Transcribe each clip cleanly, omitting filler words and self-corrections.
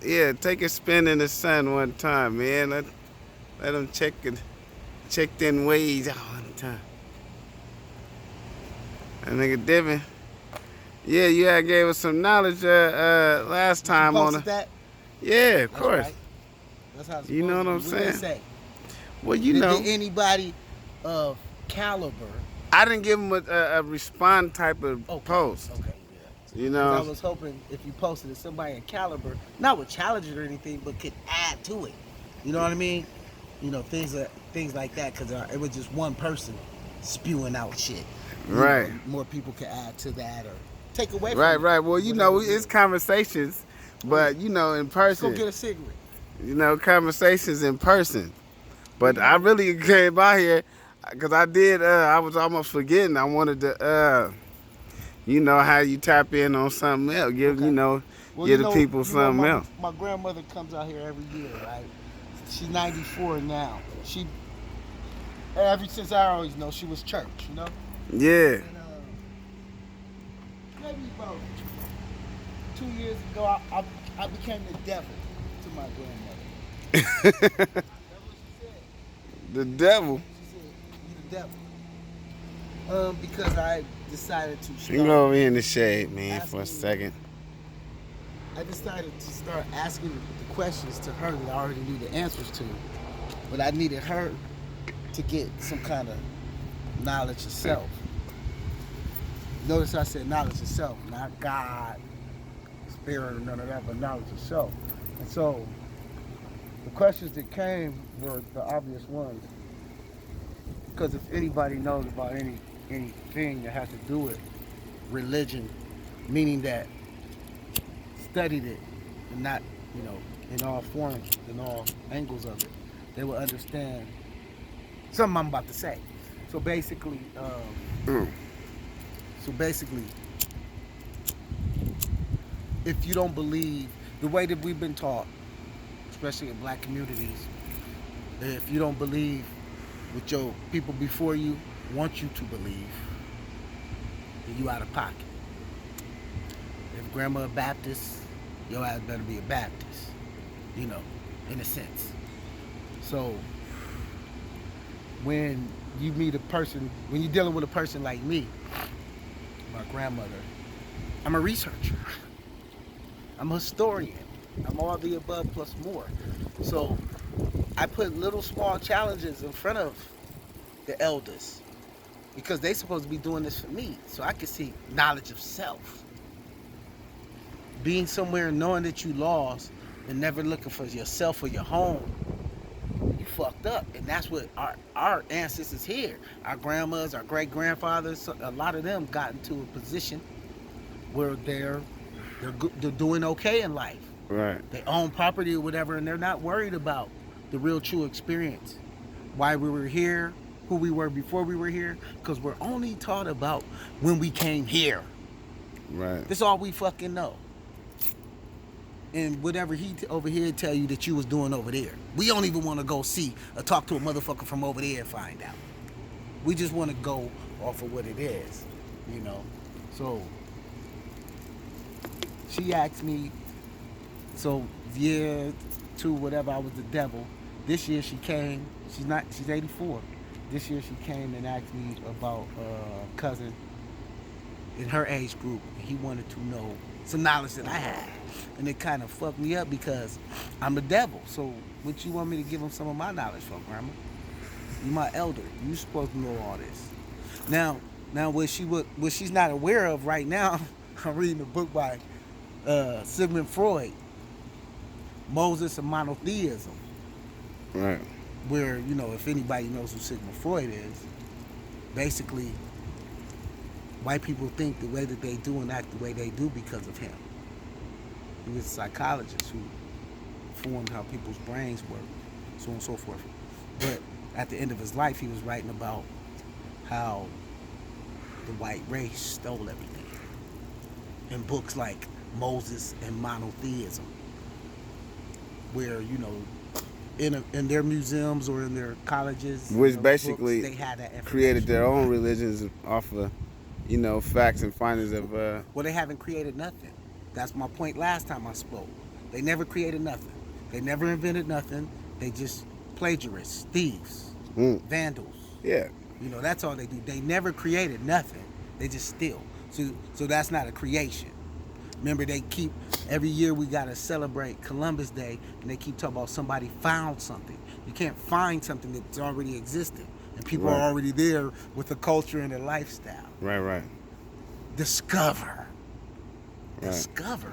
Yeah, take a spin in the sun one time, man. Let them check them waves out one time. That nigga Devin. Yeah, you had gave us some knowledge last Did you time on posted the. that? Yeah, of That's course. right. That's how it's You know supposed what to be. I'm What did they saying? say? Well, you Did know, anybody of caliber? I didn't give him a respond type of Okay, post. okay, yeah. You Because I know, was hoping if you posted it, somebody in caliber, not with challenges or anything, but could add to it. You know what I mean? Things like that. Because it was just one person spewing out shit. right, More people could add to that or take away right, from it. right. Well, you Whatever know, it it's is. conversations, Oh yeah. but you know, in Let's go person. get a cigarette. You know, conversations in person. Well, But you I know. really came by here because I did. I was almost forgetting. I wanted to, you know, how you tap in on something else. Okay. Well, Give the people you know, something else. my grandmother comes out here every year, right? She's 94 now. She ever since I always know she was church, you know. Yeah. And maybe about 2 years ago, I became the devil to my grandmother. That's what she said. The devil. She said, "You the devil." Because I decided to You can start go over here in the shade, man, for a asking. second. I decided to start asking the questions to her that I already knew the answers to, but I needed her to get some kind of knowledge of self. Notice I said knowledge of self, not God, spirit, or none of that, but knowledge of self. And so the questions that came were the obvious ones. Because if anybody knows about anything that has to do with religion, meaning that studied it and not, you know, in all forms, in all angles of it, they will understand something I'm about to say. So basically, Mm. so basically, if you don't believe the way that we've been taught, especially in black communities, if you don't believe what your people before you want you to believe, then you out of pocket. If grandma a Baptist, your ass better be a Baptist, you know, in a sense. So when you meet a person, when you're dealing with a person like me, my grandmother, I'm a researcher. I'm a historian. I'm all the above plus more. So I put little small challenges in front of the elders because they supposed to be doing this for me so I can see knowledge of self. Being somewhere knowing that you lost and never looking for yourself or your home, you fucked up. And that's what our ancestors here, our grandmas, our great grandfathers, a lot of them got into a position where they're doing okay in life. Right. They own property or whatever, and they're not worried about the real true experience. Why we were here, who we were before we were here, because we're only taught about when we came here. Right. That's all we fucking know. And whatever he over here tell you that you was doing over there. We don't even want to go see or talk to a motherfucker from over there and find out. We just want to go off of what it is, you know. So she asked me, so year two, whatever, I was the devil. This year she came, she's 84. This year she came and asked me about a cousin in her age group. He wanted to know some knowledge that I had. And it kind of fucked me up because I'm the devil. So what you want me to give him some of my knowledge from, Grandma? You my elder. You supposed to know all this. Now what she's not aware of right now, I'm reading a book by Sigmund Freud, Moses and Monotheism, Right. where, you know, if anybody knows who Sigmund Freud is, basically white people think the way that they do and act the way they do because of him. He was a psychologist who formed how people's brains work, so on and so forth. But at the end of his life, he was writing about how the white race stole everything in books like Moses and Monotheism, where, you know, in their museums or in their colleges, Which books, basically they had that created information. their own religions off of, you know, facts and findings of. Well, they haven't created nothing. That's my point last time I spoke. They never created nothing. They never invented nothing. They just plagiarists, thieves, vandals. Yeah. You know, that's all they do. They never created nothing. They just steal. So that's not a creation. Remember, they keep, every year we got to celebrate Columbus Day, and they keep talking about somebody found something. You can't find something that's already existed. And people are already there with the culture and the lifestyle. Right. Discover. Discover.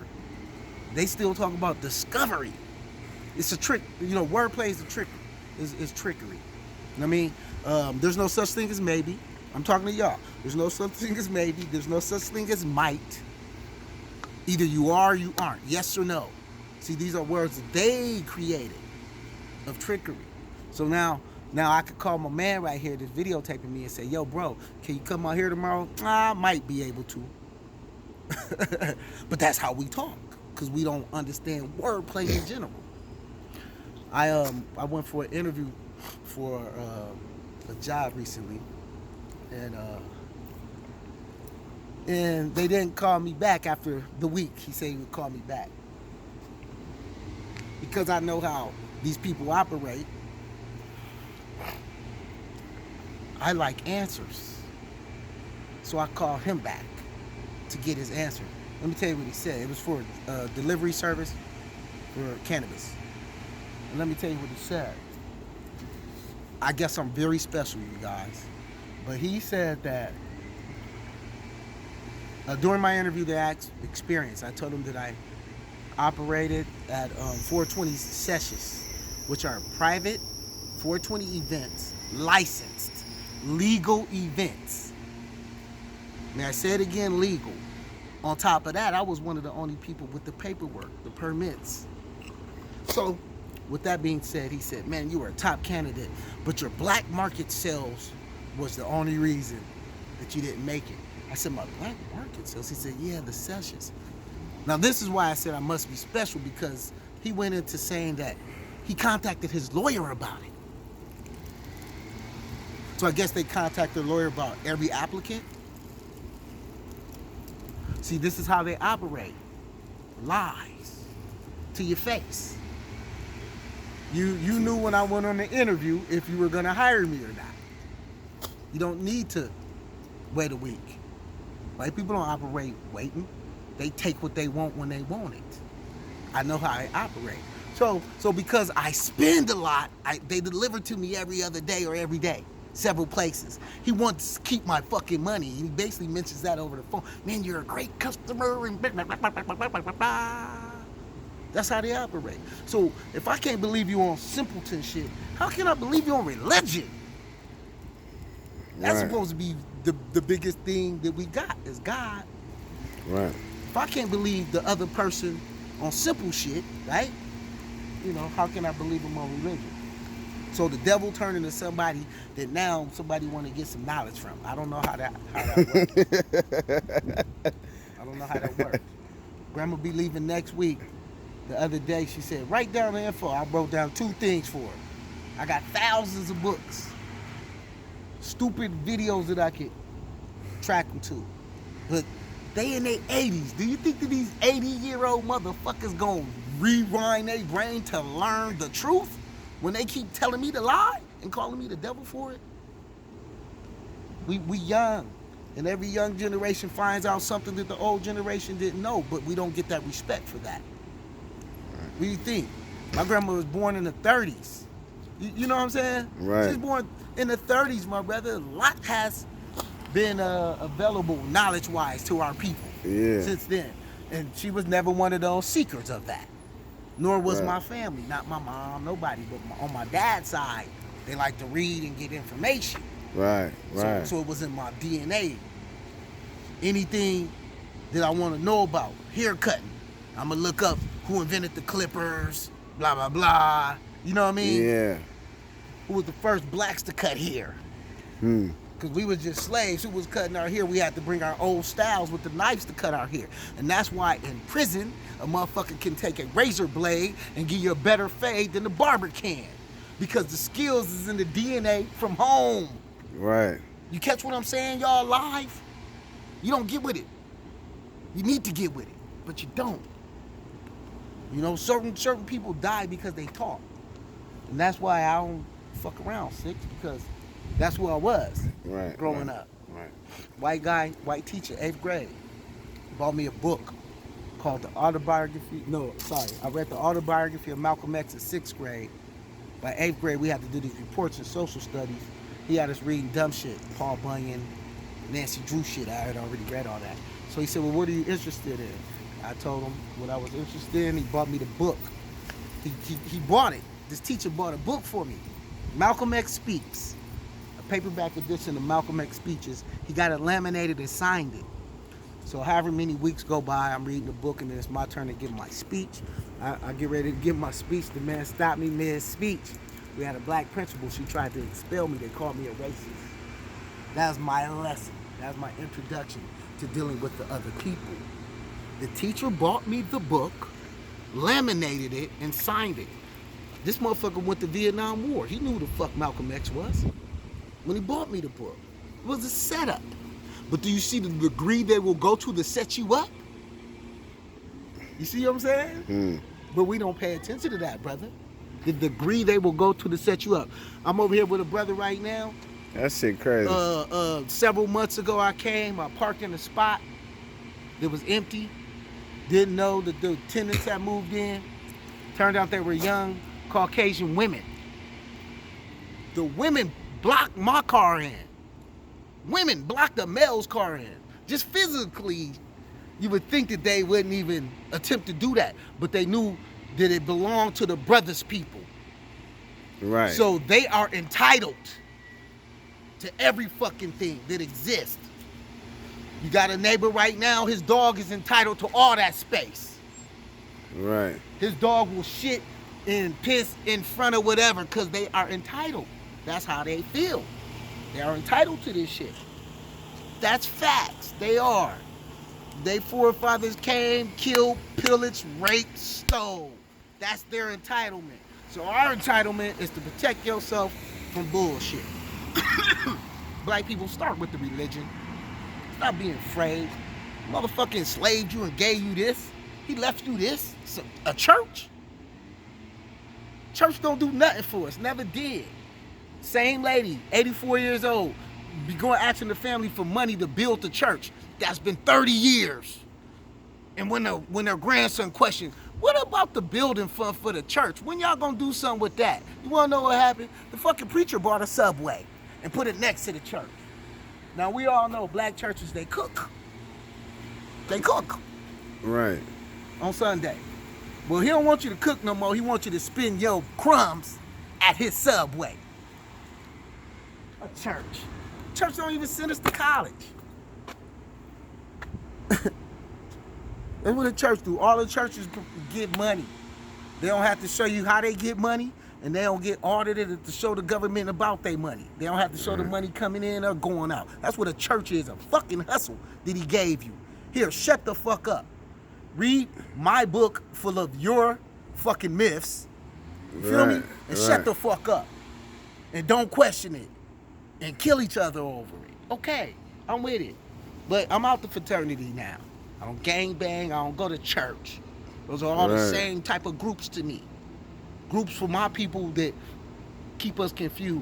They still talk about discovery. It's a trick. You know, wordplay is a trick. Is trickery. You know what I mean? There's no such thing as maybe. I'm talking to y'all. There's no such thing as maybe. There's no such thing as might. Either you are or you aren't. Yes or no. See, these are words that they created of trickery. So now I could call my man right here that's videotaping me and say, yo, bro, can you come out here tomorrow? I might be able to. But that's how we talk, because we don't understand wordplay in general. I went for an interview for a job recently, and they didn't call me back after the week. He said he would call me back. Because I know how these people operate, I like answers. So I called him back to get his answer. Let me tell you what he said. It was for a delivery service for cannabis. And let me tell you what he said. I guess I'm very special, you guys. But he said that during my interview, they asked experience. I told him that I operated at 420 sessions, which are private 420 events, licensed, legal events. Now I say it again, legal. On top of that, I was one of the only people with the paperwork, the permits. So, with that being said, he said, man, you were a top candidate, but your black market sales was the only reason that you didn't make it. I said, my black market sales? He said, yeah, the sessions. Now, this is why I said I must be special, because he went into saying that he contacted his lawyer about it. So I guess they contact their lawyer about every applicant. See, this is how they operate. Lies to your face. You knew when I went on the interview if you were going to hire me or not. You don't need to wait a week. White people don't operate waiting. They take what they want when they want it. I know how I operate. So because I spend a lot, they deliver to me every other day or every day, several places. He wants to keep my fucking money. He basically mentions that over the phone. Man, you're a great customer. And that's how they operate. So if I can't believe you on simpleton shit, how can I believe you on religion? That's supposed to be the biggest thing that we got is God. Right. If I can't believe the other person on simple shit, right? You know, how can I believe him on religion? So the devil turned into somebody that now somebody want to get some knowledge from. I don't know how that works. I don't know how that works. Grandma be leaving next week. The other day she said, write down the info. I wrote down 2 things for her. I got thousands of books. Stupid videos that I could track them to. But they in their 80s. Do you think that these 80-year-old motherfuckers gonna rewind their brain to learn the truth when they keep telling me to lie and calling me the devil for it? We young, and every young generation finds out something that the old generation didn't know, but we don't get that respect for that. What do you think? My grandma was born in the 30s. You know what I'm saying? Right. She was born in the 30s, my brother. A lot has been available knowledge-wise to our people since then. And she was never one of those seekers of that. Nor was my family, not my mom, nobody. But on my dad's side, they like to read and get information. Right. So it was in my DNA. Anything that I want to know about, haircutting, I'm going to look up who invented the clippers, blah, blah, blah. You know what I mean? Yeah. Who was the first blacks to cut hair? Because we was just slaves who was cutting our hair. We had to bring our old styles with the knives to cut our hair. And that's why in prison, a motherfucker can take a razor blade and give you a better fade than the barber can. Because the skills is in the DNA from home. Right. You catch what I'm saying, y'all live? You don't get with it. You need to get with it, but you don't. You know, certain people die because they talk. And that's why I don't fuck around, Six, because that's who I was Right. growing right, up. Right. White guy, white teacher, 8th grade. Bought me a book called The Autobiography. No, sorry. I read The Autobiography of Malcolm X in 6th grade. By 8th grade, we had to do these reports in social studies. He had us reading dumb shit. Paul Bunyan, Nancy Drew shit. I had already read all that. So he said, well, what are you interested in? I told him what I was interested in. He bought me the book. He bought it. This teacher bought a book for me. Malcolm X Speaks. A paperback edition of Malcolm X Speeches. He got it laminated and signed it. So however many weeks go by, I'm reading the book, and then it's my turn to give my speech. I get ready to give my speech. The man stopped me mid-speech. We had a black principal. She tried to expel me. They called me a racist. That was my lesson. That was my introduction to dealing with the other people. The teacher bought me the book, laminated it, and signed it. This motherfucker went to Vietnam War. He knew who the fuck Malcolm X was when he bought me the book. It was a setup. But do you see the degree they will go to set you up? You see what I'm saying? But we don't pay attention to that, brother. The degree they will go to set you up. I'm over here with a brother right now. That shit crazy. Several months ago I came. I parked in a spot that was empty. Didn't know that the tenants had moved in. Turned out they were young Caucasian women. The women blocked my car in. Women blocked the male's car in. Just physically, you would think that they wouldn't even attempt to do that. But they knew that it belonged to the brothers' people. Right. So they are entitled to every fucking thing that exists. You got a neighbor right now, his dog is entitled to all that space. Right. His dog will shit and piss in front of whatever because they are entitled. That's how they feel. They are entitled to this shit. That's facts. They are. Their forefathers came, killed, pillaged, raped, stole. That's their entitlement. So our entitlement is to protect yourself from bullshit. Black people, start with the religion. Stop being afraid. Motherfucker enslaved you and gave you this. He left you this. So, a church? Church don't do nothing for us. Never did. Same lady, 84 years old, be going asking the family for money to build the church. That's been 30 years. And when their grandson questioned, what about the building fund for the church? When y'all gonna do something with that? You wanna know what happened? The fucking preacher bought a Subway and put it next to the church. Now we all know black churches, they cook. They cook. Right. On Sunday. Well, he don't want you to cook no more. He wants you to spend your crumbs at his Subway. A church. Church don't even send us to college. That's what the church do. All the churches get money. They don't have to show you how they get money, and they don't get audited to show the government about their money. They don't have to show the money coming in or going out. That's what a church is, a fucking hustle that he gave you. Here, shut the fuck up. Read my book full of your fucking myths. You feel me? And shut the fuck up. And don't question it. And kill each other over it. Okay, I'm with it. But I'm out the fraternity now. I don't gangbang. I don't go to church. Those are all the same type of groups to me. Groups for my people that keep us confused.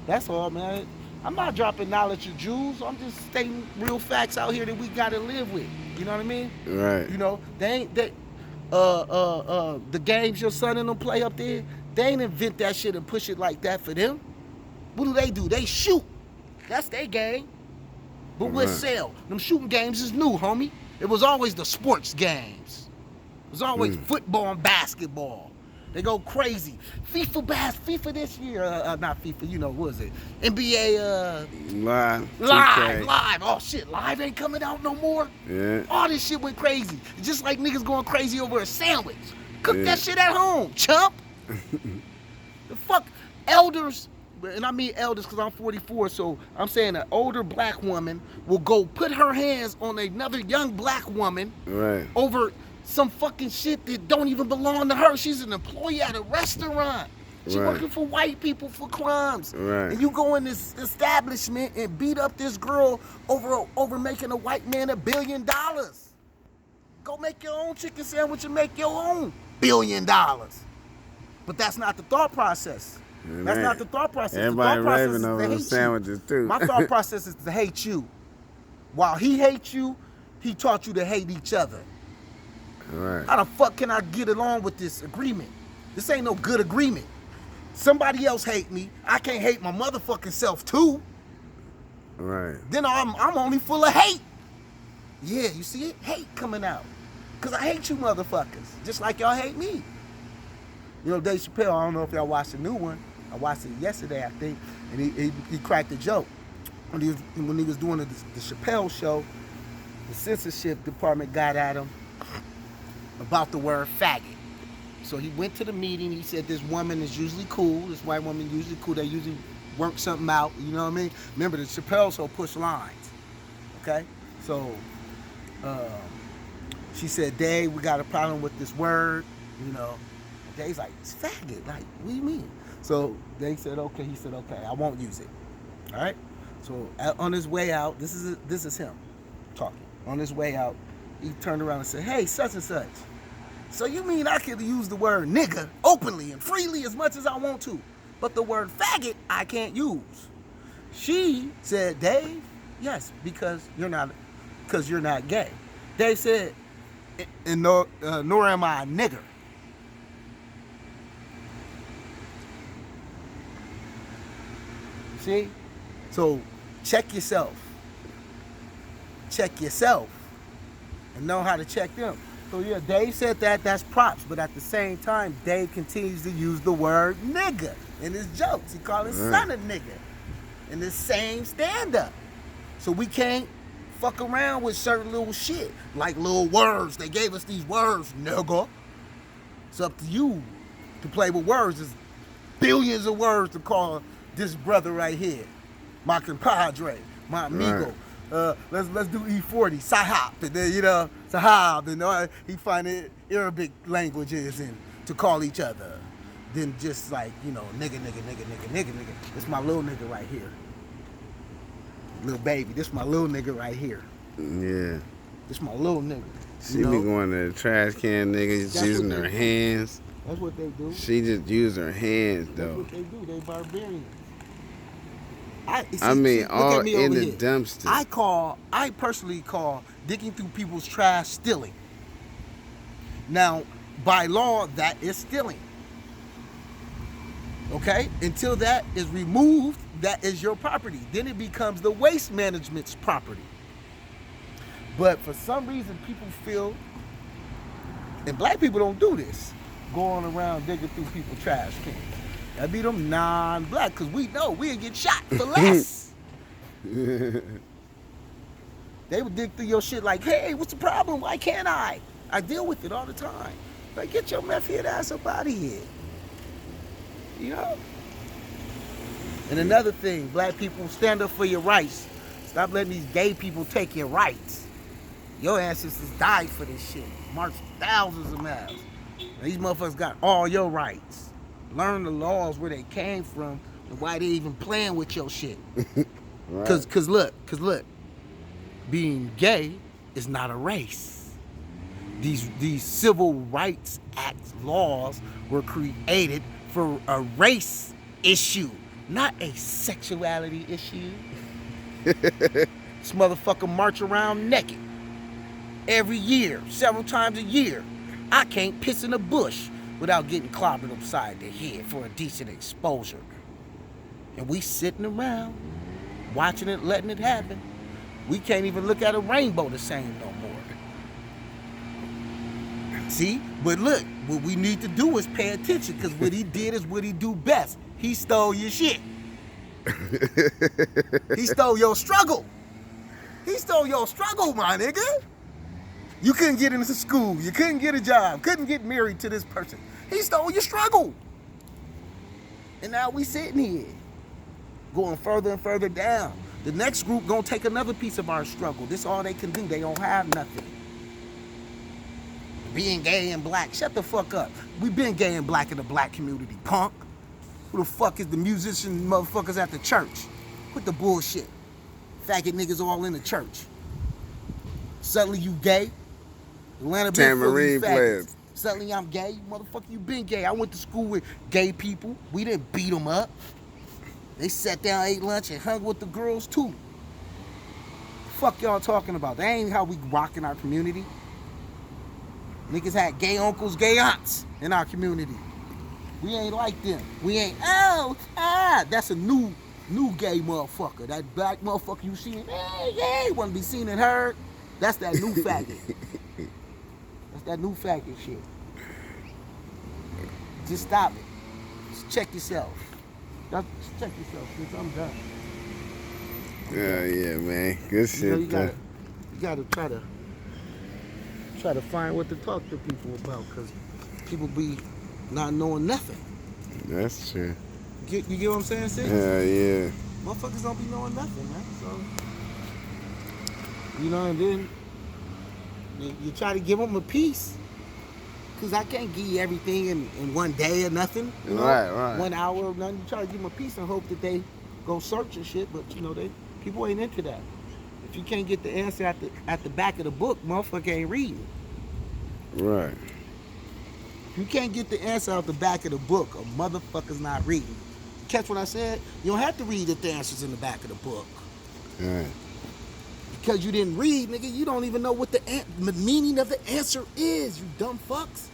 That's all, man. I'm not dropping knowledge of Jews. I'm just stating real facts out here that we gotta live with. You know what I mean? Right. You know, the games your son and them play up there, they ain't invent that shit and push it like that for them. What do? They shoot. That's their game. But what sell? Them shooting games is new, homie. It was always the sports games. It was always football and basketball. They go crazy. FIFA this year, not FIFA, you know, what is it? NBA, Live. Oh shit, Live ain't coming out no more. Yeah. All this shit went crazy. It's just like niggas going crazy over a sandwich. Cook that shit at home, chump. The fuck, elders, and I mean elders because I'm 44, so I'm saying an older black woman will go put her hands on another young black woman over some fucking shit that don't even belong to her. She's an employee at a restaurant. She working for white people for crumbs. And you go in this establishment and beat up this girl over making a white man $1 billion. Go make your own chicken sandwich and make your own $1 billion. But that's not the thought process. That's not the thought process. Everybody the thought process raving is over to those hate sandwiches you. too. My thought process is to hate you. While he hates you, he taught you to hate each other. Right. How the fuck can I get along with this agreement? This ain't no good agreement. Somebody else hate me. I can't hate my motherfucking self too. Right. Then I'm only full of hate. Yeah, you see it? Hate coming out. Cause I hate you motherfuckers. Just like y'all hate me. You know, Dave Chappelle, I don't know if y'all watched the new one. I watched it yesterday, I think, and he cracked a joke. When he was doing the Chappelle show, the censorship department got at him about the word faggot. So he went to the meeting. He said this woman is usually cool. This white woman usually cool. They usually work something out. You know what I mean? Remember, the Chappelle show push lines. Okay? So she said, Dave, we got a problem with this word. You know, Dave's like, it's faggot. Like, what do you mean? So Dave said, okay. He said, okay, I won't use it. All right? So on his way out, this is him talking. On his way out, he turned around and said, hey, such and such. So you mean I could use the word nigga openly and freely as much as I want to, but the word faggot I can't use? She said, Dave, yes, because you're not gay. Dave said, and nor am I a nigger. See? So check yourself. Check yourself. And know how to check them. So yeah, Dave said that's props, but at the same time, Dave continues to use the word nigga in his jokes. He called his son a nigga in the same stand-up. So we can't fuck around with certain little shit, like little words. They gave us these words, nigga. It's up to you to play with words. There's billions of words to call this brother right here, my compadre, my amigo. Right. Let's do E40, Sahab, and then Sahab, and he find Arabic languages and to call each other. Then just like nigga. This my little nigga right here, little baby. This my little nigga right here. Yeah. This my little nigga. She be going to the trash can, niggas That's using what her they hands. That's what they do. She just used her hands That's though. what they do. They barbarians. I mean, look all at me in over the here. dumpster. I personally call digging through people's trash stealing. Now, by law, that is stealing. Okay? Until that is removed, that is your property. Then it becomes the waste management's property. But for some reason, people feel, and black people don't do this, going around digging through people's trash cans. That be them non-black, because we know we'll get shot for less. They would dig through your shit like, hey, what's the problem? Why can't I? I deal with it all the time. Like, get your meth head ass up out of here. You know? And another thing, black people, stand up for your rights. Stop letting these gay people take your rights. Your ancestors died for this shit. Marched thousands of miles. And these motherfuckers got all your rights. Learn the laws where they came from and why they even playing with your shit. Right. Cause look, being gay is not a race. These civil rights act laws were created for a race issue, not a sexuality issue. This motherfucker march around naked every year, several times a year. I can't piss in a bush without getting clobbered upside the head for a decent exposure. And we sitting around, watching it, letting it happen. We can't even look at a rainbow the same no more. See? But look, what we need to do is pay attention, because what he did is what he do best. He stole your shit. He stole your struggle. He stole your struggle, my nigga. You couldn't get into school. You couldn't get a job. Couldn't get married to this person. He stole your struggle. And now we sitting here, going further and further down. The next group gonna take another piece of our struggle. This all they can do. They don't have nothing. Being gay and black, shut the fuck up. We been gay and black in the black community, punk. Who the fuck is the musician motherfuckers at the church? Quit the bullshit. Faggot niggas all in the church. Suddenly you gay? Atlanta been full of you Tamarine faggots. players. Suddenly I'm gay. Motherfucker, you been gay. I went to school with gay people. We didn't beat them up. They sat down, ate lunch, and hung with the girls too. Fuck y'all talking about? That ain't how we rock in our community. Niggas had gay uncles, gay aunts in our community. We ain't like them. We ain't, that's a new gay motherfucker. That black motherfucker you seen, wanna be seen and heard. That's that new faggot. That's that new faggot shit. Just stop it. Just check yourself. Just check yourself, bitch. I'm done. Yeah, man. Good shit. You gotta try to find what to talk to people about, because people be not knowing nothing. That's true. You get what I'm saying, sis? Yeah. Motherfuckers don't be knowing nothing, man. So, and then you try to give them a piece, because I can't give you everything in one day or nothing. Right. 1 hour or nothing. You try to give them a piece and hope that they go search and shit, but people ain't into that. If you can't get the answer at the back of the book, motherfucker ain't reading. Right. If you can't get the answer out the back of the book, a motherfucker's not reading. Catch what I said? You don't have to read if the answer's in the back of the book. Right. Because you didn't read, nigga, you don't even know what the meaning of the answer is, you dumb fucks.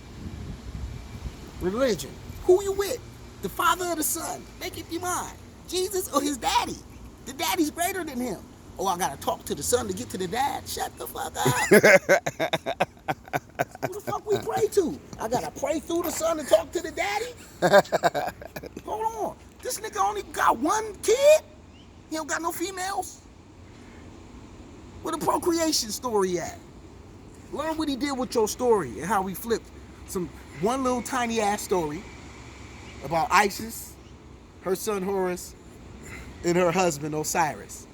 Religion. Who you with? The father or the son? Make up your mind. Jesus or his daddy? The daddy's greater than him. Oh, I gotta talk to the son to get to the dad. Shut the fuck up. Who the fuck we pray to? I gotta pray through the son and talk to the daddy? Hold on. This nigga only got one kid? He don't got no females? Where the procreation story at? Learn what he did with your story and how he flipped one little tiny ass story about Isis, her son Horus, and her husband Osiris.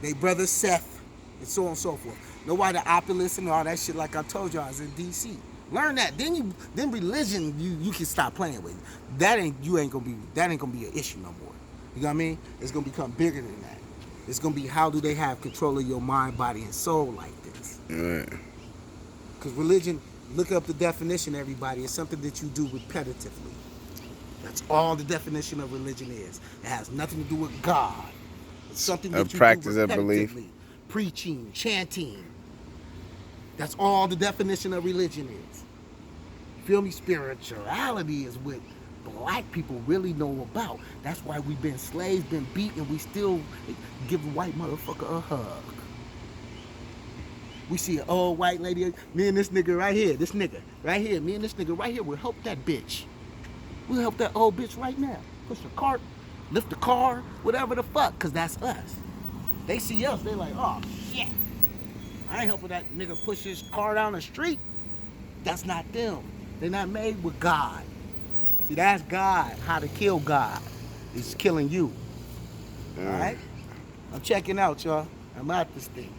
They brother Seth, and so on and so forth. Know why the Oculus and all that shit, like I told y'all, is in DC. Learn that. Then religion you can stop playing with. That ain't gonna be an issue no more. You know what I mean? It's gonna become bigger than that. It's gonna be, how do they have control of your mind, body, and soul like this? Right. Because religion, look up the definition, everybody. It's something that you do repetitively. That's all the definition of religion is. It has nothing to do with God. It's something that you practice do of belief. repetitively. Preaching, chanting. That's all the definition of religion is. You feel me? Spirituality is what black people really know about. That's why we've been slaves, been beaten, and we still give a white motherfucker a hug. We see an old white lady, me and this nigga right here, me and this nigga right here will help that bitch. We'll help that old bitch right now. Push the cart, lift the car, whatever the fuck, because that's us. They see us, they like, oh shit. I ain't helping that nigga push his car down the street. That's not them. They're not made with God. See, that's God. How to kill God. He's killing you. All right? I'm checking out, y'all. I'm out this thing.